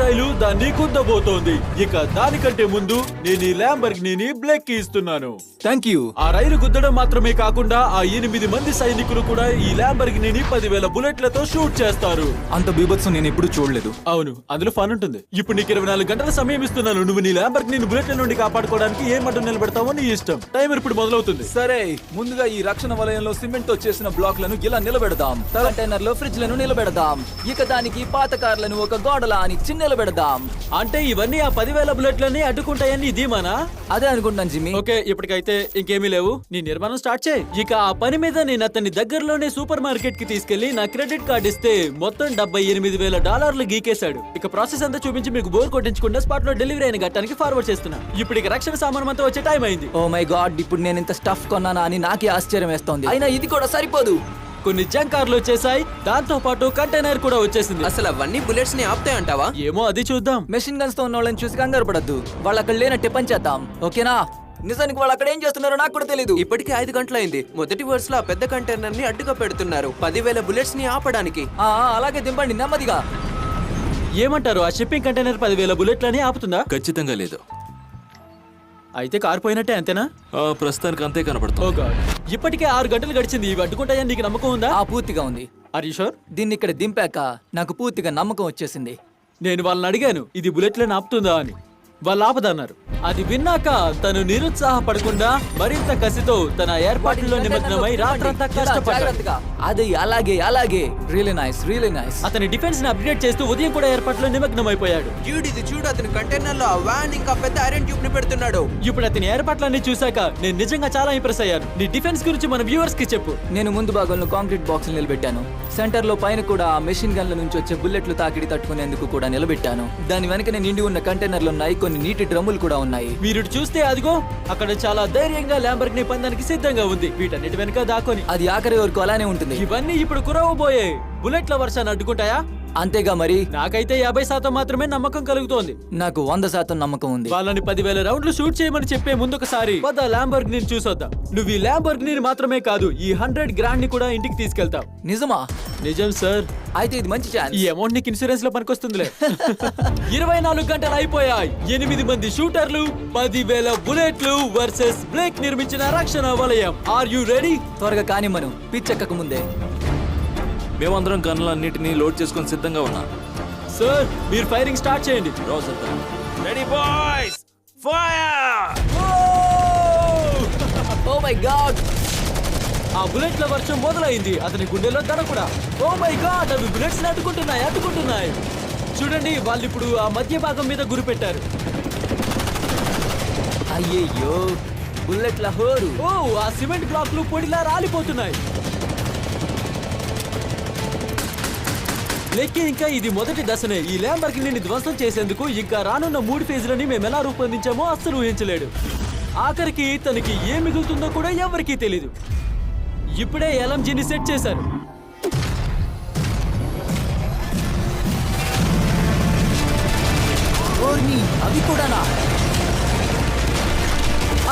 రైలు దాన్ని గుద్దబోతోంది. ఇక దానికంటే ముందు నేను ఈ ల్యాంబర్గినీని బ్లేక్ కి ఇస్తున్నాను. Thank you. ఆ రైలు గుద్దడం మాత్రమే కాకుండా ఆ 8 మంది సైనికులు కూడా ఈ ల్యాంబర్గినీని 10,000 బుల్లెట్లతో షూట్ చేస్తారు. అంత బీభత్సం నేను ఎప్పుడు చూడలేదు. అవును, అందులో ఫన్ ఉంటుంది. ఇప్పుడు నీకు 24 గంటల సమయం ఇస్తున్నాను. నువ్వు నీ ల్యాంబర్గినీని బుల్లెట్ల నుండి కాపాడుకోవడానికి ఏం అడ్డు నిలబెడతావో నీ ఇష్టం. టైమర్ ఇప్పుడు మొదలవుతుంది. సరే, ముందుగా ఈ రక్షణ వలయంలో సిమెంట్ తో చేసిన బ్లాక్లను ఇలా నిలబెడదాం. కంటైనర్ లో ఫ్రిడ్జ్లను నిలబెడదాం. ఇక దానికి పాత కార్లను ఒక గోడలా అని నిలబెడదాం. అంటే ఇవన్నీ ఆ 10,000 బుల్లెట్లని అడ్డుకుంటాయని ధీమానా? అదే అనుకుంటాను జిమ్మి. ఓకే, ఇప్పటికైతే ఇంకేమీ లేవు. నీ నిర్మాణం స్టార్ట్ చేయి. ఇక ఆ పని మీద నేను అతని దగ్గరలోనే సూపర్ మార్కెట్ కి తీసుకెళ్లి నా క్రెడిట్ కార్డ్ ఇస్తే మొత్తం $78,000 గీకేశాడు. ఇక ప్రాసెస్ అంతా చూపించి మీకు బోర్ కొట్టించకుండా స్పాట్ లో డెలివరీ అయిన ఘట్టానికి ఫార్వర్డ్ చేస్తున్నా. ఇప్పుడు ఇక రక్షణ సామానం అంతా వచ్చే టైం అయింది. ఓ మై గాడ్, ఇప్పుడు నేను ఇంత స్టఫ్ కొన్నానా అని నాకే ఆశ్చర్యం వేస్తోంది. అయినా ఇది కూడా సరిపోదు. కొన్ని జంక్ కార్లు వచ్చేసాయి, దాంతో పాటు కంటైనర్ కూడా వచ్చేసింది. అసలు అవన్నీ బుల్లెట్స్ ని ఆపుతాయి అంటావా? ఏమో అది చూద్దాం. మెషిన్ గన్స్ తో ఉన్న వాళ్ళని చూసి కంగారు పడద్దు. వాళ్ళు అక్కడ లేనట్టే పని చేద్దాం, ఓకేనా? నిజానికి వాళ్ళు అక్కడ ఏం చేస్తున్నారో నాకు కూడా తెలీదు. ఇప్పటికే 5 గంటలైంది. మొదటి వర్స్ లో ఆ పెద్ద కంటైనర్ ని అడ్డుగా పెడుతున్నారు 10,000 బుల్లెట్స్ ని ఆపడానికి. అలాగే దింపండి నెమ్మదిగా. ఏమంటారు, ఆ షిప్పింగ్ కంటైనర్ 10,000 బుల్లెట్లని ఆపుతుందా? ఖచ్చితంగా లేదు. అయితే కారు పోయినట్టే, అంతేనా? ప్రస్తుతానికి అంతే కనపడుతుంది. ఇప్పటికే 6 గంటలు గడిచింది. ఇవి అడ్డుకుంటాయని నీకు నమ్మకం ఉందా? పూర్తిగా ఉంది. Are you sure? దీన్ని ఇక్కడ దింపాక నాకు పూర్తిగా నమ్మకం వచ్చేసింది. నేను వాళ్ళని అడిగాను ఇది బుల్లెట్లను ఆపుతుందా అని. వాళ్ళు ఆపదన్నారు. అది విన్నాక తను నిరుత్సాహపడకుండా మరింత కసితో తన ఏర్పాట్లలో నిమగ్నమై రాత్రంతా కష్టపడ్డాడు. అది అలాగే అలాగే. Really nice, really nice. అతని డిఫెన్స్ ని అప్గ్రేడ్ చేస్తూ ఉదయం కూడా ఏర్పాట్లో నిమగ్నమైపోయాడు. చూడు అతని కంటైనర్ లో ఆ వ్యాన్ ఇంకా పెద్ద ఐరన్ ట్యూబ్ ని పెడుతున్నాడు. ఇప్పుడు అతని ఏర్పాట్లన్నీ చూశాక నేను నిజంగా చాలా ఇంప్రెస్ అయ్యాను. నీ డిఫెన్స్ గురించి మన వ్యూవర్స్ కి చెప్పు. నేను ముందు భాగంలో కాంక్రీట్ బాక్స్ నిలబెట్టాను. సెంటర్ లో పైన కూడా మెషిన్ గన్ల నుంచి వచ్చే బుల్లెట్లు తాకిడి తట్టుకునేందుకు కూడా నిలబెట్టాను. దాని వెనకనే నిండి ఉన్న కంటైనర్లు ఉన్నాయి, కొన్ని నీటి డ్రమ్ములు కూడా ఉన్నాయి. మీరు చూస్తే అదిగో అక్కడ చాలా ధైర్యంగా ల్యాంబర్గినీ పందానికి సిద్ధంగా ఉంది. వీటన్నిటి వెనక దాకొని అది ఆఖరి వరకు అలానే ఉంటుంది. ఇవన్నీ ఇప్పుడు కురవబోయే బుల్లెట్ల వర్షాన్ని అడ్డుకుంటాయా? అంతేగా మరి. నాకైతే 50% మాత్రమే నమ్మకం కలుగుతోంది. నాకు 100% నమ్మకం ఉంది. వాళ్ళని 10,000 రౌండ్లు షూట్ చేయమని చెప్పే ముందు ఒకసారి ల్యాంబర్గినీ చూసొద్దాం. నువ్వు ఈ ల్యాంబర్గినీ మాత్రమే కాదు, ఈ 100 grand ని కూడా ఇంటికి తీసుకెళ్తావు. నిజమా? నిజం సార్. అయితే ఇది మంచి ఛాన్స్. ఈ అమౌంట్ నీకు ఇన్సూరెన్స్ లో పనికొస్తుందిలే. 24 గంటలు అయిపోయాయి. 8 మంది షూటర్లు, 10,000 బుల్లెట్లు వర్సెస్ బ్లేక్ నిర్మించిన రక్షణ వలయం. Are you ready? త్వరగా కానిమ్మను, పిచ్చెక్కక ముందే. మేమందరం గన్లన్నిటినీ లోడ్ చేసుకొని సిద్ధంగా ఉన్నాం. సార్, మీరు ఫైరింగ్ స్టార్ట్ చేయండి. Ready boys, fire! Oh my god, ఆ బుల్లెట్ల వర్షం మొదలైంది. అతని గుండెలో దడ కూడా. ఓ మై గాడ్, అవి బుల్లెట్స్ అడ్డుకుంటున్నాయి. చూడండి, వాళ్ళు ఇప్పుడు ఆ మధ్య భాగం మీద గురి పెట్టారు. అయ్యయ్యో, బుల్లెట్ల హోరు. ఓ, ఆ సిమెంట్ బ్లాక్లు పొడిలా రాలిపోతున్నాయి. లెక్కి ఇంకా ఇది మొదటి దశనే. ఈ ల్యాంబర్గినీని ధ్వంసం చేసేందుకు ఇంకా రానున్న 3 ఫేజ్లని మేము ఎలా రూపొందించామో అస్సలు ఊహించలేడు. ఆఖరికి తనకి ఏం మిగులుతుందో కూడా ఎవరికీ తెలీదు. ఇప్పుడే LMGని సెట్ చేశారు. అవి కూడానా?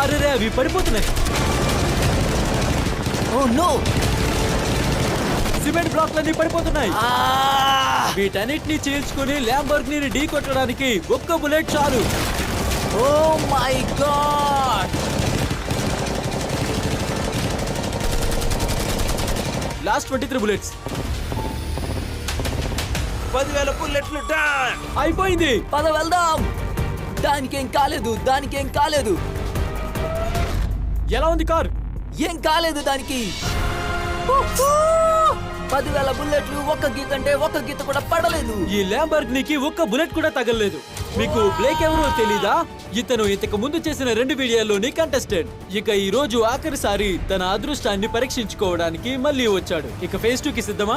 అరే, అవి పడిపోతున్నాయి. ఓ నో, సిమెంట్ బ్లాక్లన్నీ పడిపోతున్నాయి. వీటన్నిటిని చీల్చుకుని ల్యాంబర్గినీని ఢీ కొట్టడానికి ఒక్క బుల్లెట్ చాలు. Oh my god, last 23 bullets. 10,000 బుల్లెట్లు డన్. అయిపోయింది. పద వెళ్దాం. దానికేం కాలేదు. ఎలా ఉంది కార్? ఏం కాలేదు దానికి. 10,000 బుల్లెట్లు ఒక్క గీత అంటే ఒక్క గీత కూడా పడలేదు. ఈ ల్యాంబర్గినీకి ఒక్క బుల్లెట్ కూడా తగలలేదు. మీకు బ్లేక్ ఎవరో తెలీదా? ఇతను ఇంతకు ముందు చేసిన 2 వీడియోల్లోని కంటెస్టెంట్. ఇక ఈ రోజు ఆఖరిసారి తన అదృష్టాన్ని పరీక్షించుకోవడానికి మళ్ళీ వచ్చాడు. ఇక ఫేజ్ 2 కి సిద్ధమా?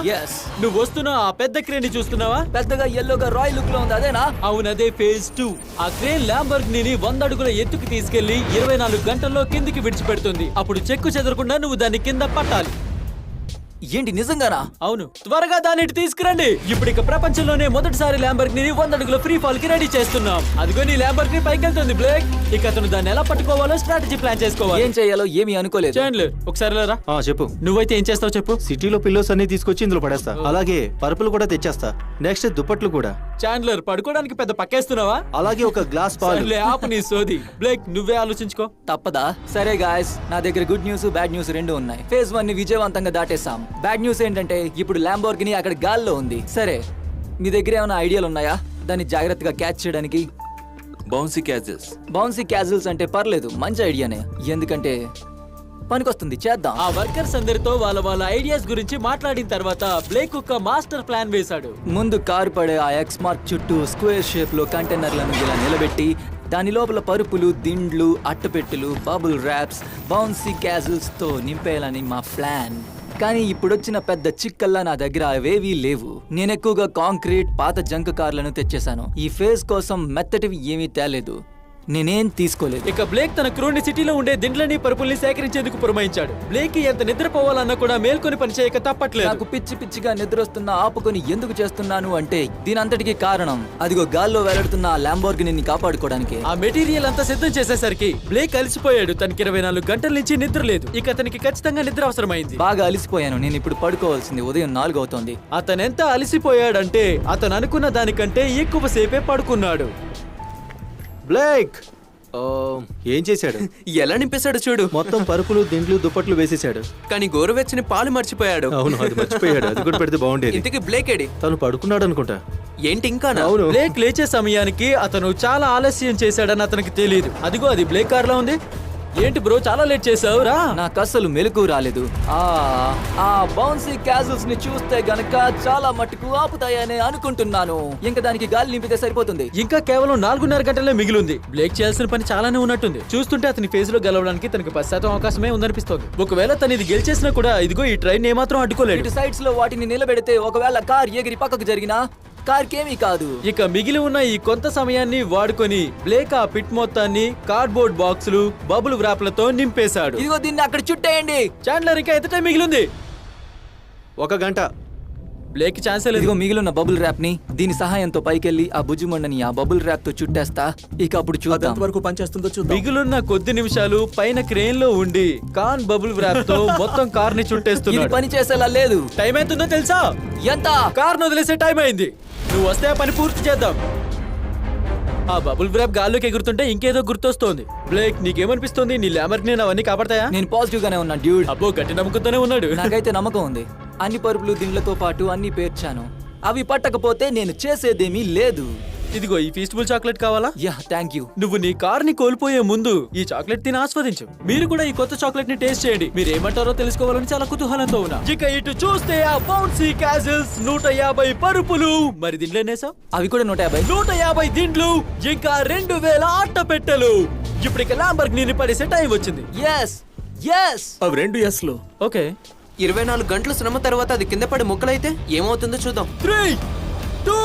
నువ్వు వస్తున్న ఆ పెద్ద క్రేన్ ని చూస్తున్నావా? పెద్దగా ఎల్లోగా రాయల్ లుక్ లో ఉంది, అదేనా? అవునదే ఫేజ్ 2. ఆ క్రేన్ ల్యాంబర్గినీని 100 అడుగుల ఎత్తుకు తీసుకెళ్లి 24 గంటల్లో కిందికి విడిచిపెడుతుంది. అప్పుడు చెక్కు చెదరకుండా నువ్వు దాన్ని కింద పట్టాలి. ఏంటి, నిజంగానా? అవును. త్వరగా దాన్ని తీసుకురండి. ఇప్పుడు ఇక ప్రపంచంలోనే మొదటిసారి ల్యాంబర్గినీని 100 అడుగుల ఫ్రీ ఫాల్ కి రెడీ చేస్తున్నాం. అదిగో నీ ల్యాంబర్గినీ పైకి వెళ్తుంది బ్లేక్. ఇక అతను దాన్ని ఎలా పట్టుకోవాలో స్ట్రాటజీ ప్లాన్ చేసుకోవాలి. ఏం చేయాలో ఏమీ అనుకోలేదు. చాండ్లర్, ఒకసారి లేరా? చెప్పు. నువ్వైతే ఏం చేస్తావు చెప్పు. సిటీలో పిల్లోస్ అన్ని తీసుకొచ్చి ఇందులో పడేస్తా. అలాగే పరుపులు కూడా తెచ్చేస్తా. నెక్స్ట్ దుప్పట్లు కూడా. చాండ్లర్ పడుకోవడానికి పెద్ద పక్కేస్తున్నావా? అలాగే ఒక గ్లాస్ పాలు. సర్లే, ఆపు నీ సోది. బ్లేక్ నువ్వే ఆలోచించుకో. తప్పదా? సరే గాయస్, నా దగ్గర గుడ్ న్యూస్ బ్యాడ్ న్యూస్ రెండు ఉన్నాయి. ఫేజ్ 1 ని విజయవంతంగా దాటేసాం. బ్యాడ్ న్యూస్ ఏంటంటే ఇప్పుడు ల్యాంబోర్గిని అక్కడ గాల్లో ఉంది. సరే, మీ దగ్గర ఏమైనా ఐడియాలు ఉన్నాయా దాన్ని జాగ్రత్తగా క్యాచ్ చేయడానికి? Bouncy catches. బౌన్సీ క్యాజువల్స్ అంటే పర్లేదు, మంచి ఐడియానే, ఎందుకంటే పనికొస్తుంది, చేద్దాం. ఆ వర్కర్స్ అందరితో వాళ్ళ ఐడియాస్ గురించి మాట్లాడిన తర్వాత బ్లేక్ ఒక మాస్టర్ ప్లాన్ వేశాడు. ముందు కారు పడే ఆ ఎక్స్ మార్క్ చుట్టూ స్క్వేర్ షేప్ లో కంటైనర్లను ఇలా నిలబెట్టి దాని లోపల పరుపులు, దిండ్లు, అట్టపెట్టెలు, బబుల్ ర్యాప్స్, బౌన్సీ క్యాజుల్స్ తో నింపేయాలని మా ప్లాన్. కానీ ఇప్పుడొచ్చిన పెద్ద చిక్కల్లా నా దగ్గర అవేవీ లేవు. నేను ఎక్కువగా కాంక్రీట్, పాత జంక్ కార్లను తెచ్చేశాను. ఈ ఫేజ్ కోసం మెత్తటివి ఏమీ తేలేదు, నేనేం తీసుకోలేదు. ఇక బ్లేక్ తన క్రూని సిటీలో ఉండే దిండ్లని పరుపుల్ని సేకరించేందుకు పురమాయించాడు. బ్లేక్ ఎంత నిద్రపోవాలన్నా కూడా మేల్కొని పనిచేయక తప్పట్లేదు. నాకు పిచ్చి పిచ్చిగా నిద్రొస్తున్నా ఆపుకొని ఎందుకు చేస్తున్నాను అంటే దీని అంతటికి కారణం అదిగో గాల్లో వెళ్లాడుతున్న ఆ ల్యాంబోర్గిని కాపాడుకోవడానికి. ఆ మెటీరియల్ అంతా సిద్ధం చేసేసరికి బ్లేక్ అలసిపోయాడు. తనకి 24 గంటల నుంచి నిద్ర లేదు. ఇక అతనికి ఖచ్చితంగా నిద్ర అవసరమైంది. బాగా అలిసిపోయాను, నేను ఇప్పుడు పడుకోవాల్సింది. ఉదయం 4 అవుతోంది. అతనెంత అలసిపోయాడంటే అతను అనుకున్న దానికంటే ఎక్కువ సేపే పడుకున్నాడు. బ్లేక్ ఏం చేశాడు? ఎలా నింపేశాడు చూడు. మొత్తం పరుపులు, దిండ్లు, దుప్పట్లు వేసేశాడు. కానీ గోరువెచ్చని పాలు మర్చిపోయాడు. అవును, అది మర్చిపోయాడు. అది కూడా పెడితే బాగుండేది. ఇంతకీ బ్లేక్ ఏడి? తను పడుకున్నాడు అనుకుంటా. ఏంటి ఇంకా? అవును. బ్లేక్ లేచే సమయానికి అతను చాలా ఆలస్యం చేశాడని అతనికి తెలియదు. అదిగో అది బ్లేక్ కార్లో ఉంది. ఏంటి బ్రో, చాలా లేట్ చేసావురా? నాకు అస్సలు మెలకు రాలేదు. ఆ బౌన్సీ క్యాజుల్స్ ని చూస్తే గనక చాలా మట్టుకు ఆపుతాయని అనుకుంటున్నాను. ఇంకా దానికి గాలి నింపితే సరిపోతుంది. ఇంకా కేవలం 4.5 గంటలే మిగిలింది. బ్లేక్ చేయాల్సిన పని చాలానే ఉన్నట్టుంది. చూస్తుంటే అతని ఫేజ్ లో గెలవడానికి తనకి 10% అవకాశమే ఉందనిపిస్తోంది. ఒకవేళ తను ఇది గెలిచేసినా కూడా ఇదిగో ఈ ట్రైన్ ఏమాత్రం అడ్డుకోలేడు. ఇటు సైడ్స్ లో వాటిని నిలబెడితే ఒకవేళ కార్ ఎగిరి పక్కకు జరిగినా కార్కేమీ కాదు. ఇక మిగిలి ఉన్న ఈ కొంత సమయాన్ని వాడుకొని బ్లేక్ ఆ పిట్ మొత్తాన్ని కార్డ్బోర్డ్ బాక్సులు, బబుల్ వ్రాప్లతో నింపేశాడు. ఇదిగో దీన్ని అక్కడ చుట్టేయండి. చాండ్లర్ ఇంకా ఎంత టైం మిగిలింది? 1 గంట. బ్లేక్ ఛాన్సే లేదు. ఇదిగో మిగిలిన బబుల్ ర్యాప్ ని దీని సహాయంతో పైకెళ్ళి ఆ బుజ్జిమండని ఆ బబుల్ ర్యాప్ తో చుట్టేస్తా. ఇక అప్పుడు చూద్దాం వరకు పనిచేస్తుందో చూద్దాం. మిగిలిన కొద్ది నిమిషాలు పైన క్రేన్ లో ఉండి కాన్ బబుల్ వ్రాప్ తో మొత్తం కార్ ని ఇది చుట్టేస్తున్నాడు. పని చేసేలా లేదు. టైం ఎంతుందో తెలుసా? ఎంత? కార్ ను వదిలేసే టైం అయింది. నువ్వు వస్తే ఆ పని పూర్తి చేద్దాం. ఆ బబుల్ వ్రాప్ గాల్లోకి ఎగురుతుంటే ఇంకేదో గుర్తొస్తోంది. బ్లేక్ నీకేమనిపిస్తుంది? నీ ల్యాంబోర్గిని అవన్నీ కాపాడతాయా? నేను పాజిటివ్ గానే ఉన్నా డ్యూడ్. అబ్బో, గట్టి నమ్మకంతోనే ఉన్నాడు. నాకైతే నమ్మకం ఉంది. అన్ని పరుపులు దిండ్లతో పాటు అన్ని పేర్చాను. అవి పట్టకపోతే నేను చేసేదేమీ లేదు. ఇదిగో ఈ ఫీస్టబుల్ చాక్లెట్ కావాలా? Yeah, thank you. నువ్వు నీ కార్ ని కోల్పోయే ముందు ఈ చాక్లెట్ తిని ఆస్వాదించు. మీరు కూడా ఈ కొత్త చాక్లెట్ ని టేస్ట్ చేయండి. మీరు ఏమంటారో తెలుసుకోవాలని చాలా కుతూహలంతో ఉన్నా. ఇక ఇటు చూస్తే ఆ బౌన్సీ క్యాజల్స్ 150 పరుపులు, మరి దిండ్లేనేసా అవి కూడా 150. 150 దిండ్లు, ఇంకా 2000 అట్ట పెట్టెలు. ఇప్పుడు ఇక ల్యాంబోర్గిని పడేసే టైం వచ్చింది. Yes yes. అవి 2 yes లో. ఓకే, 24 గంటల శ్రమ తర్వాత అది కింద పడి ముక్కలైతే ఏమవుతుందో చూద్దాం. 3, 2,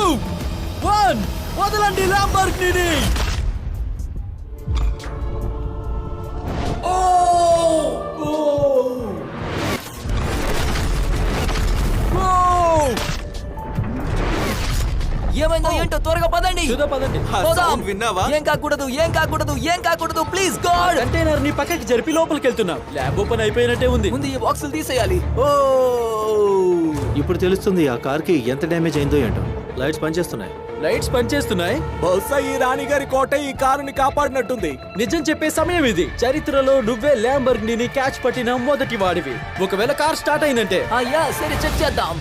1 వదలండి ల్యాంబోర్గిని. ఏమైందో ఏంటో త్వరగా పదండి. చూద్దాం, పదండి. ఆ పోదాం. sound విన్నావా? ఏం కాకూడదు, ఏం కాకూడదు, ఏం కాకూడదు, ప్లీజ్ గాడ్. కంటైనర్ ని పక్కకి జరిపి లోపలికి వెళ్తున్నాం. ల్యాబ్ ఓపెన్ అయిపోయినట్టే ఉంది. ముందు ఈ బాక్సులు తీసేయాలి. ఓ ఇప్పుడు తెలుస్తుంది ఆ కార్ కి ఎంత డ్యామేజ్ అయిందో ఏంటో. లైట్స్ పనిచేస్తున్నాయి. లైట్స్ పనిచేస్తున్నాయి. బహుశా ఈ రాణిగారి కోట ఈ కారుని కాపాడినట్టుంది. నిజం చెప్పే సమయం ఇది. చరిత్రలో నువ్వే ల్యాంబోర్గిని క్యాచ్ పట్టిన మొదటి వాడివి. ఒకవేళ కార్ స్టార్ట్ అయిందంటే యా, సరే చెక్ చేద్దాం.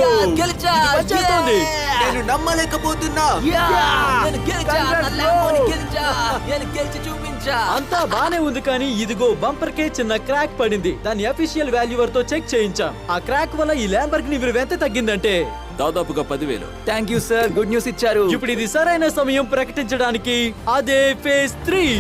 యా, గెలిచా. పనిచేస్తోంది. నేను నమ్మలేకపోతున్నా. యా, నేను గెలిచా. నా ల్యాంబోని గెలిచా. నేను గెలిచి చూపించా. అంతా బానే ఉంది, కానీ ఇదిగో బంపర్ కే చిన్న క్రాక్ పడింది. దాన్ని అఫీషియల్ వాల్యూవర్ తో చెక్ చేయించాం. ఆ క్రాక్ వల్ల ఈ ల్యాంబోర్గిని విలువ ఎంత తగ్గిందంటే దాదాపుగా 10,000. Thank you sir, good news ఇచ్చారు. ఇప్పుడు ఇది సరైన సమయం ప్రకటించడానికి. అదే ఫేజ్ 3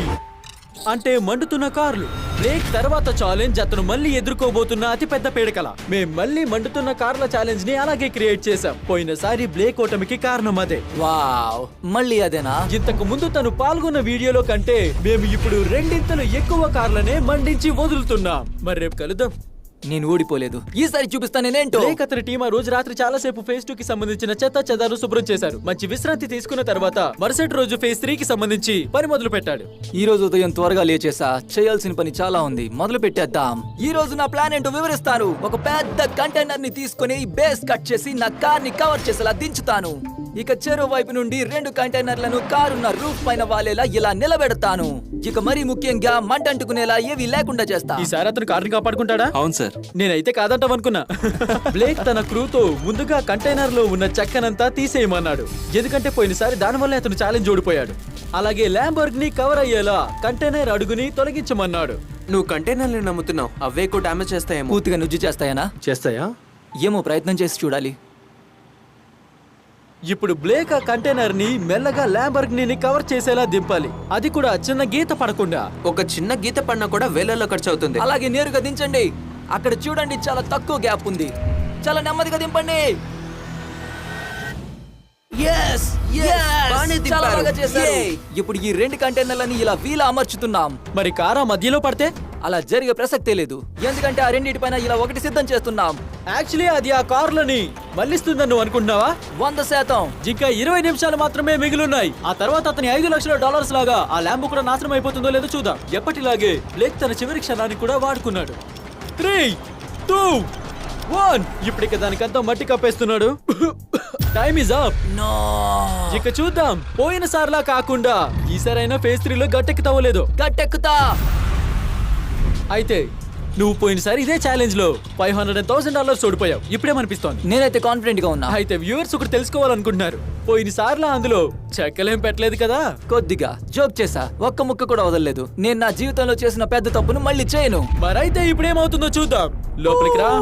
అంటే మండుతున్న కార్లు. బ్లేక్ తర్వాత ఛాలెంజ్ అతను మళ్ళీ ఎదుర్కోబోతున్న అతి పెద్ద పీడకల. మేం మళ్ళీ మండుతున్న కార్ల ఛాలెంజ్ ని అలాగే క్రియేట్ చేశాం. పోయినసారి బ్లేక్ ఓటమికి కారణం అదే. వావ్, మళ్ళీ అదేనా? ఇంతకు ముందు తను పాల్గొన్న వీడియోలో కంటే మేము ఇప్పుడు 2 ఎక్కువ కార్లనే మండించి వదులుతున్నాం. మరి రేపు కలుద్దాం. నేను ఓడిపోలేదు. ఈసారి చూపిస్తాను నేనేంటో. బ్లేక్ అతని టీం ఆ రోజు రాత్రి చాలా సేపు ఫేజ్ 2 కి సంబంధించిన చెత్త చెదారు శుభ్రం చేశారు. మంచి విశ్రాంతి తీసుకున్న తర్వాత మరుసటి రోజు ఫేజ్ 3 కి సంబంధించి పని మొదలు పెట్టాడు. ఈ రోజు ఉదయం త్వరగా లేచేసా. చేయాల్సిన పని చాలా ఉంది. మొదలు పెట్టేద్దాం. ఈ రోజు నా ప్లాన్ ఏంటో వివరిస్తాను. ఒక పెద్ద కంటైనర్ ని తీసుకుని బేస్ కట్ చేసి నా కార్ ని కవర్ చేసేలా దించుతాను. ఇక చెరువు వైపు నుండి 2 కంటైనర్లను కారున్న రూఫ్ పైన వాలేలా ఇలా నిలబెడతాను. ఇక మరీ ముఖ్యంగా మంట అంటుకునేలా ఏవి లేకుండా చేస్తా. ఈసారి అతను కార్ని కాపాడుకుంటాడా? అవును సార్. నేనైతే కాదంటావనుకున్నా. బ్లేక్ తన క్రూతో ముందుగా కంటైనర్ లో ఉన్న చెక్కనంతా తీసేయమన్నాడు. ఎందుకంటే పోయినసారి దానివల్ల అతను ఛాలెంజ్ ఓడిపోయాడు. అలాగే ల్యాంబర్గ్ ని కవర్ అయ్యేలా కంటైనర్ అడుగుని తొలగించమన్నాడు. నువ్వు కంటైనర్లు నమ్ముతున్నావు, అవే ఎక్కువ డ్యామేజ్ చేస్తాయేమో. పూర్తిగా నుజ్జు చేస్తాయనా? చేస్తాయా? ఏమో, ప్రయత్నం చేసి చూడాలి. ఇప్పుడు బ్లేక్ ఆ కంటైనర్ ని మెల్లగా ల్యాంబర్గ్ ని కవర్ చేసేలా దింపాలి. అది కూడా చిన్న గీత పడకుండా. ఒక చిన్న గీత పడినా కూడా వేలల్లో ఖర్చు అవుతుంది. అలాగే నేరుగా దించండి. అక్కడ చూడండి, చాలా తక్కువ గ్యాప్ ఉంది. చాలా నెమ్మదిగా దింపండి. Yes! బాగానే చాలా దింపారు. బాగా చేశారు. Yay! ఇప్పుడు ఈ 2 కంటైనర్లని ఇలా వీల అమర్చుతున్నాం. మరి కారా మధ్యలో పడితే? అలా జరిగే ప్రసక్తే లేదు, ఎందుకంటే ఆ రెండింటిపైన ఇలా ఒకటి సిద్ధం చేస్తున్నాం. యాక్చువల్లీ అది ఆ కార్లని మళ్ళిస్తుందని నువ్వు అనుకుంటున్నావా? 100%. ఇంకా 20 నిమిషాలు మాత్రమే మిగిలిన్నాయి. ఆ తర్వాత అతని $5 లక్షల లాగా ఆ ల్యాంబ్ కూడా నాశనం అయిపోతుందో లేదో చూద్దాం. ఎప్పటిలాగే బ్లేక్ తన చివరి క్షణాన్ని కూడా వాడుకున్నాడు. 3, 2, 1. ఇప్పటికే దానికంతా మట్టి కప్పేస్తున్నాడు. Time is up. No! ఇక చూద్దాం, పోయినసారిలా కాకుండా ఈసారైనా ఫేజ్ 3 లో గట్టెక్కుతావో లేదో. గట్టెక్కుతా. అయితే నువ్వు పోయినసారి ఇదే ఛాలెంజ్ లో $500,000 ఓడిపోయావు. ఇప్పుడేమనిపిస్తోంది? నేనైతే కాన్ఫిడెంట్ గా ఉన్నా. అయితే వ్యూవర్స్ ఒకటి తెలుసుకోవాలనుకుంటున్నారు, పోయినసార్లు అందులో చెక్కలేం పెట్టలేదు కదా? కొద్దిగా జోక్ చేసా, ఒక్క ముక్క కూడా వదలలేదు. నేను నా జీవితంలో చేసిన పెద్ద తప్పును మళ్ళీ చేయను. మరైతే ఇప్పుడేమవుతుందో చూద్దాం. లోపలికి రా.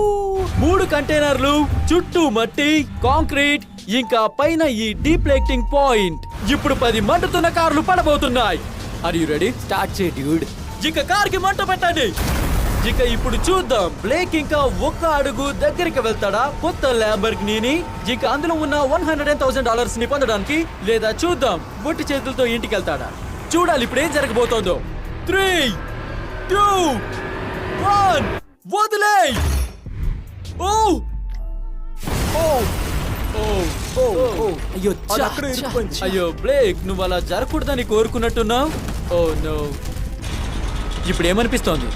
3 కంటైనర్లు, చుట్టూ మట్టి, కాంక్రీట్, ఇంకా పైన ఈ డీప్లేటింగ్ పాయింట్. ఇప్పుడు 10 మండుతున్న కార్లు పడబోతున్నాయి. Are you ready? స్టార్ట్ చేయి డ్యూడ్. ఇక కార్ కి మంట పెట్టండి. ఇక ఇప్పుడు చూద్దాం, బ్లేక్ ఇంకా ఒక్క అడుగు దగ్గరికి వెళ్తాడా కొత్త ల్యాంబర్గినీ ఇక అందులో ఉన్న $100,000 ని పొందడానికి, లేదా చూద్దాం ఒట్టి చేతులతో ఇంటికి వెళ్తాడా? చూడాలి ఇప్పుడు ఏం జరగబోతోందో. 3, 2, 1. వదిలేయ్. ఓ ఓ ఓ అయ్యో, అది అక్కడే ఇరుక్కుపోయింది. అయ్యో బ్లేక్, నువ్వు అలా జరగకూడదని కోరుకున్నట్టున్నావు. Oh no. ఇప్పుడు ఏమనిపిస్తోంది?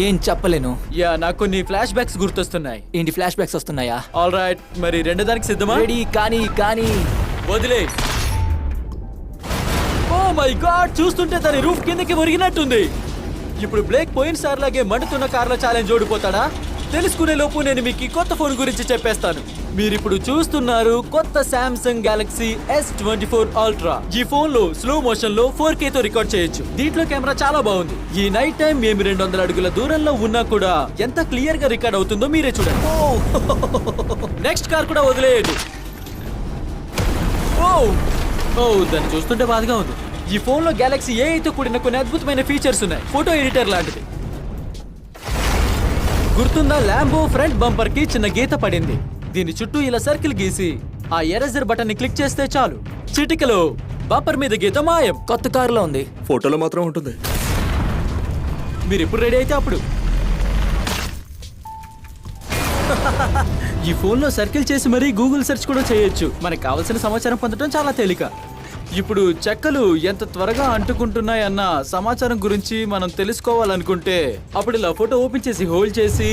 ఏం చెప్పలేను. యా, నాకు కొన్ని ఫ్లాష్ బ్యాక్స్ గుర్తొస్తున్నాయి. ఏంటి ఫ్లాష్ బ్యాక్స్ వస్తున్నాయా? ఆల్ రైట్, మరి రెండో దానికి సిద్ధమా? రెడీ. కానీ వదిలే. ఓ మై గాడ్, చూస్తుంటే దాని రూఫ్ కిందకి ఒరిగినట్టుంది. ఇప్పుడు బ్లేక్ పోయినసారిలాగే మండుతున్న కార్ల ఛాలెంజ్ ఓడిపోతాడా? తెలుసుకునే లోపు నేను మీకు ఈ కొత్త ఫోన్ గురించి చెప్పేస్తాను. మీరిప్పుడు చూస్తున్నారు కొత్త సామ్సంగ్ గెలాక్సీ S24 అల్ట్రా. ఈ ఫోన్ లో స్లో మోషన్ లో 4K తో రికార్డ్ చేయొచ్చు. దీంట్లో కెమెరా చాలా బాగుంది. ఈ నైట్ టైం మేము 200 అడుగుల దూరంలో ఉన్నా కూడా ఎంత క్లియర్ గా రికార్డ్ అవుతుందో మీరే చూడండి. నెక్స్ట్ కార్ కూడా వదిలేయండి. ఓ దాన్ని చూస్తుంటే బాధగా ఉంది. ఈ ఫోన్ లో గెలాక్సీ AI తో కూడిన కొన్ని అద్భుతమైన ఫీచర్స్ ఉన్నాయి. ఫోటో ఎడిటర్ లాంటిది. గుర్తుందా, ల్యాంబో ఫ్రంట్ బంపర్ కి చిన్న గీత పడింది. దీని చుట్టూ ఇలా సర్కిల్ గీసి ఆ ఎరేజర్ బటన్ ని క్లిక్ చేస్తే చాలు, చిటికలో బంపర్ మీద గీత మాయం. కొత్త కారులో ఉంది. ఫోటోలో మాత్రం ఉంటుంది. మీరు ఎప్పుడు రెడీ అయితే అప్పుడు. ఈ ఫోన్ లో సర్కిల్ చేసి మరీ గూగుల్ సెర్చ్ కూడా చేయొచ్చు. మనకు కావాల్సిన సమాచారం పొందడం చాలా తేలిక. ఇప్పుడు చెక్కలు ఎంత త్వరగా అంటుకుంటున్నాయన్న సమాచారం గురించి మనం తెలుసుకోవాలనుకుంటే అప్పుడు ఇలా ఫోటో ఓపెన్ చేసి హోల్డ్ చేసి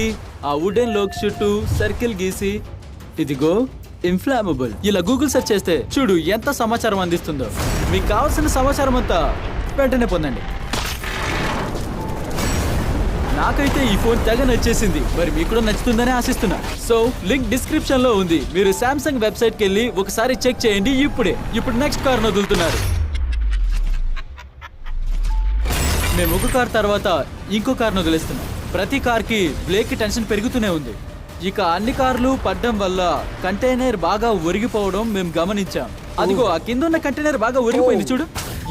ఆ వుడెన్ లోక్ చుట్టూ సర్కిల్ గీసి ఇదిగో ఇన్ఫ్లామబుల్ ఇలా గూగుల్ సెర్చ్ చేస్తే చూడు ఎంత సమాచారం అందిస్తుందో. మీకు కావాల్సిన సమాచారం అంతా వెంటనే పొందండి. నాకైతే ఈ ఫోన్ తెగ నచ్చేసింది. మరి మీకు కూడా నచ్చుతుందని ఆశిస్తున్నా. సో లింక్ డిస్క్రిప్షన్ లో ఉంది. మీరు సామ్సంగ్ వెబ్సైట్ కి వెళ్ళి ఒకసారి చెక్ చేయండి ఇప్పుడే. ఇప్పుడు నెక్స్ట్ కార్ వదులుతున్నారు. మేము ఒక కార్ తర్వాత ఇంకో కార్ వదిలేస్తున్నాం. ప్రతి కార్ కి బ్లేక్ కి టెన్షన్ పెరుగుతూనే ఉంది. ఇక అన్ని కార్లు పడ్డం వల్ల కంటైనర్ బాగా ఒరిగిపోవడం మేము గమనించాం. అదిగో ఆ కింద ఉన్న కంటైనర్ బాగా ఒరిగిపోయింది చూడు.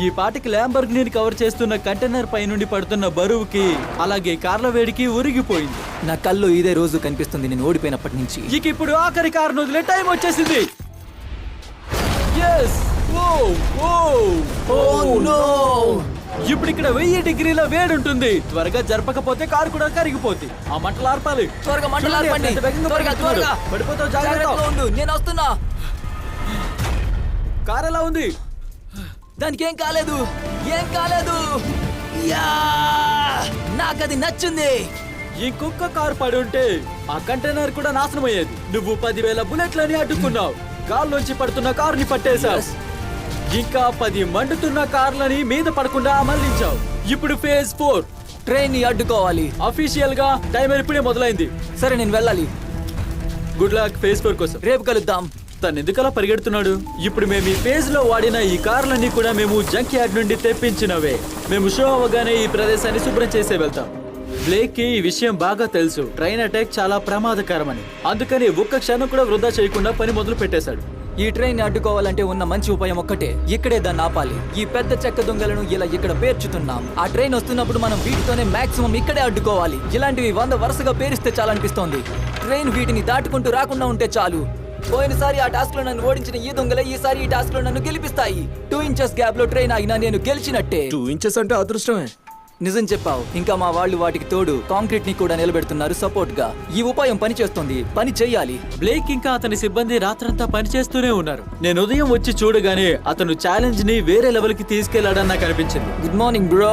ఈ పాటికి ల్యాంబర్గినీ కవర్ చేస్తున్న కంటైనర్ పై నుండి పడుతున్న బరువుకి అలాగే కార్ల వేడికి ఒరిగిపోయింది. నా కళ్ళు ఇదే రోజు కనిపిస్తుంది నేను ఓడిపోయినప్పటి నుంచి. ఇక ఇప్పుడు ఆఖరి కారు వదిలే టైం వచ్చేసింది. Yes! Whoa! Whoa! Oh no! ఇప్పుడు ఇక్కడ 1000 డిగ్రీల వేడి ఉంటుంది. త్వరగా జరపకపోతే కారు కూడా కరిగిపోద్ది. ఆ మంటలు ఆర్పాలి. త్వరగా మంటలు చూడండి, ఆర్పండి. ఎంత వేగంగా త్వరగా, పరిగెడుతున్నాడు. త్వరగా. పడిపోతావు, జాగ్రత్త. జాగ్రత్తగా ఉండు, నేను వస్తున్నా. కారు ఎలా ఉంది? దానికి ఏం కాలేదు, ఏం కాలేదు. యా! నాకది నచ్చింది. ఇంకొక కారు పడి ఉంటే ఆ కంటైనర్ కూడా నాశనం అయ్యేది. నువ్వు 10,000 బుల్లెట్లని అడ్డుకున్నావు. గాల్లోంచి పడుతున్న కారుని పట్టేశావు. ఇంకా 10 మండుతున్న కార్లని మీద పడకుండా మళ్లించావు. ఇప్పుడు ఫేజ్ 4 ట్రైన్ ని అడ్డుకోవాలి. అఫీషియల్ గా టైమర్ ఇప్పుడే మొదలైంది. సరే, నేను వెళ్ళాలి. గుడ్ లక్ ఫేజ్ 4 కోసం. రేపు కలుద్దాం. తను ఎందుకలా పరిగెడుతున్నాడు? ఇప్పుడు మేము ఈ ఫేజ్ లో వాడిన ఈ కార్లన్నీ కూడా మేము జంక్ యార్డ్ నుండి తెప్పించినవే. మేము షో అవగానే ఈ ప్రదేశాన్ని శుభ్రం చేసే వెళ్తాం. బ్లేక్ కి ఈ విషయం బాగా తెలుసు, ట్రైన్ అటాక్ చాలా ప్రమాదకరమని. అందుకని ఒక్క క్షణం కూడా వృధా చేయకుండా పని మొదలు పెట్టేశాడు. ఈ ట్రైన్ ని అడ్డుకోవాలంటే ఉన్న మంచి ఉపాయం ఒక్కటే, ఇక్కడే దాన్ని ఆపాలి. ఈ పెద్ద చెక్క దొంగలను ఇలా ఇక్కడ పేర్చుతున్నాం. ఆ ట్రైన్ వస్తున్నప్పుడు మనం వీటితోనే మాక్సిమం ఇక్కడే అడ్డుకోవాలి. ఇలాంటివి 100 వరుసగా పేరిస్తే చాలనిపిస్తోంది. ట్రైన్ వీటిని దాటుకుంటూ రాకుండా ఉంటే చాలు. పోయినసారి ఆ టాస్క్ లో నన్ను ఓడించిన ఈ దొంగలే ఈసారి ఈ టాస్క్ లో నన్ను గెలిపిస్తాయి. 2 ఇంచెస్ గ్యాప్ లో ట్రైన్ ఆగినా నేను గెలిచినట్టే. 2 ఇంచెస్ అంటే అదృష్టమే. నిజం చెప్పావు. ఇంకా మా వాళ్ళు వాటికి తోడు కాంక్రీట్ ని కూడా నిలబెడుతున్నారు సపోర్ట్ గా. ఈ ఉపాయం పని చేస్తుంది, పని చెయ్యాలి. బ్లేక్ ఇంకా అతని సిబ్బంది రాత్రంతా పనిచేస్తూనే ఉన్నారు. నేను ఉదయం వచ్చి చూడగానే అతను ఛాలెంజ్ ని వేరే లెవెల్ కి తీసుకెళ్లాడని నాకు అనిపించింది. Good morning bro.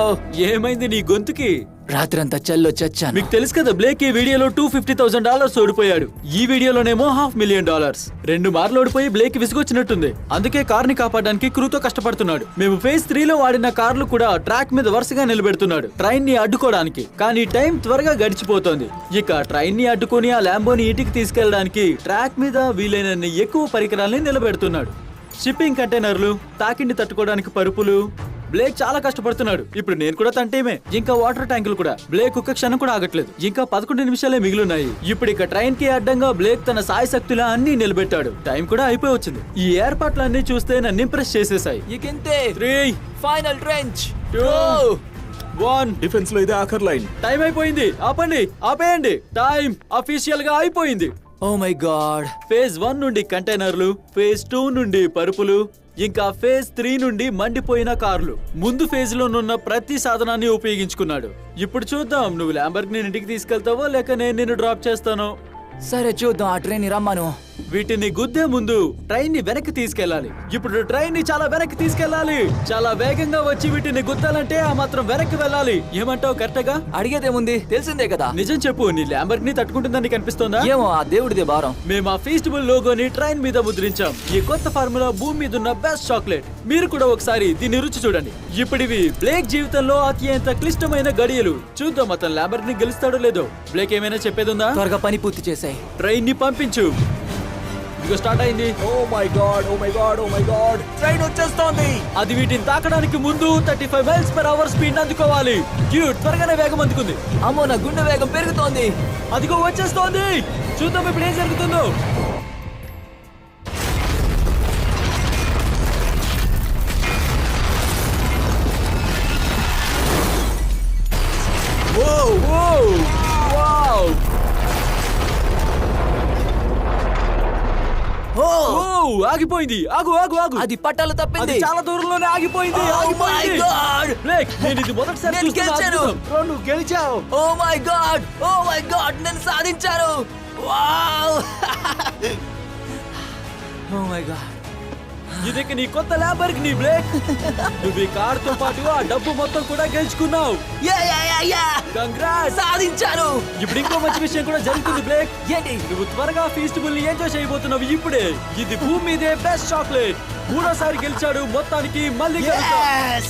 ఏమైంది నీ గొంతుకి? రాత్రంతా చల్లో చచ్చాను. మీకు తెలుసు కదా, బ్లేక్ ఈ వీడియోలో $250,000 ఓడిపోయాడు. ఈ వీడియోలోనేమో $500,000. 2 మార్లు ఓడిపోయి బ్లేక్ విసుగొచ్చినట్టుంది. అందుకే కార్ ని కాపాడడానికి క్రూతో కష్టపడుతున్నాడు. మేము ఫేజ్ 3 లో వాడిన కార్లు కూడా ట్రాక్ మీద వరుసగా నిలబెడుతున్నాడు ట్రైన్ ని అడ్డుకోవడానికి. కానీ టైం త్వరగా గడిచిపోతోంది. ఇక ట్రైన్ ని అడ్డుకొని ఆ ల్యాంబోని ఇంటికి తీసుకెళ్లడానికి ట్రాక్ మీద వీలైనన్ని ఎక్కువ పరికరాల్ని నిలబెడుతున్నాడు. షిప్పింగ్ కంటైనర్లు, తాకిండి తట్టుకోవడానికి పరుపులు. బ్లేక్ చాలా కష్టపడుతున్నాడు. ఇప్పుడు నేను కూడా తన టీమే. ఇంకా వాటర్ ట్యాంకులు కూడా. బ్లేక్ ఒక్క క్షణం కూడా ఆగట్లేదు. ఇంకా 11 నిమిషాలే మిగిలిన్నాయి. ఇప్పుడు ఇక ట్రైన్ కి అడ్డంగా బ్లేక్ తన సాయశక్తులా అన్ని నిలబెట్టాడు. టైం కూడా అయిపోయి వచ్చింది. ఈ ఏర్పాట్లన్నీ చూస్తే నన్ను ఇంప్రెస్ చేసేసాయి. ఇకంతే 3, final trench. 2, 1. డిఫెన్స్ లో ఇదే ఆఖర్ లైన్. టైం అయిపోయింది. ఆపండి, ఆపేయండి. టైం అఫీషియల్ గా అయిపోయింది. ఓ మై గాడ్. ఫేజ్ 1 నుండి కంటైనర్లు, ఫేజ్ 2 నుండి పరుపులు, ఇంకా ఫేజ్ 3 నుండి మండిపోయిన కార్లు. ముందు ఫేజ్ లోనున్న ప్రతి సాధనాన్ని ఉపయోగించుకున్నాడు. ఇప్పుడు చూద్దాం, నువ్వు ల్యాంబర్గిని ఇంటికి తీసుకెళ్తావో లేక నేను నిన్ను డ్రాప్ చేస్తాను. సరే చూద్దాం. ఆ ట్రైన్ ని రమ్మను. వీటిని గుద్దే ముందు ట్రైన్ ని వెనక్కి తీసుకెళ్లాలి. ఇప్పుడు ట్రైన్ ని చాలా వెనక్కి తీసుకెళ్లాలి. చాలా వేగంగా వచ్చి వీటిని గుద్దాలంటే ఆ మాత్రం వెనక్కి వెళ్ళాలి. ఏమంటావు? కరెక్ట్గా అడిగేదేముంది, తెలిసిందే కదా. నిజం చెప్పు, నీ ల్యాంబర్గిని తట్టుకుంటుందని కనిపిస్తోందా? ఏమో, ఆ దేవుడిదే భారం. మేము ఆ ఫెస్టివల్ లోగోని ట్రైన్ మీద ముద్రించాం. ఈ కొత్త ఫార్ములా భూమి మీద ఉన్న బెస్ట్ చాక్లెట్. మీరు కూడా ఒకసారి దీన్ని రుచి చూడండి. ఇప్పుడివి బ్లేక్ జీవితంలో అత్యంత క్లిష్టమైన గడియలు. చూద్దాం అతను ల్యాంబర్గిని గెలుస్తాడో లేదో. బ్లేక్ ఏమైనా చెప్పేదుందా? త్వరగా పని పూర్తి చేసాయి. ట్రైన్ ని పంపించు. ఇదిగో స్టార్ట్ అయింది. Oh my god, oh my god, oh my god. Train వచ్చేస్తోంది. అది వీటిని తాకడానికి ముందు 35 మైల్స్/అవర్ స్పీడ్ అందుకోవాలి. క్యూట్, త్వరగానే వేగం అందుకుంది. అమ్మో, నా గుండె వేగం పెరుగుతోంది. అదిగో వచ్చేస్తోంది. చూద్దాం ఇప్పుడు ఏం జరుగుతుందో. ఆగిపోయింది. ఆగు ఆగు ఆగు. అది పట్టాలు అది తప్పింది. చాలా దూరంలోనే ఆగిపోయింది. Oh my ఆగిపోయింది. God! బ్లేక్, నేను ఇది మొదటిసారి నేను చూస్తున్న గెలిచాను. అద్భుతం. బ్రో, నువ్వు గెలిచావు. Oh my god, oh my god, నేను సాధించాను. వావ్. Oh my god. ఇది నీ కొత్త ల్యాంబర్గిని బ్లేక్. నువ్వు ఈ కార్ తో పాటు ఆ డబ్బు మొత్తం కూడా గెలుచుకున్నావు. Yeah yeah yeah yeah. Congrats. సాధించాను. ఇప్పుడు ఇంకో మంచి విషయం కూడా జరుగుతుంది బ్లేక్. ఏంటి? నువ్వు త్వరగా ఫెస్టివల్ ని ఎంజాయ్ చేయబోతున్నావు ఇప్పుడే. ఇది భూమి మీదే బెస్ట్ చాక్లెట్. 3వ సారి గెలిచాడు. మొత్తానికి మళ్ళీ గెలుస్తావు. Yes!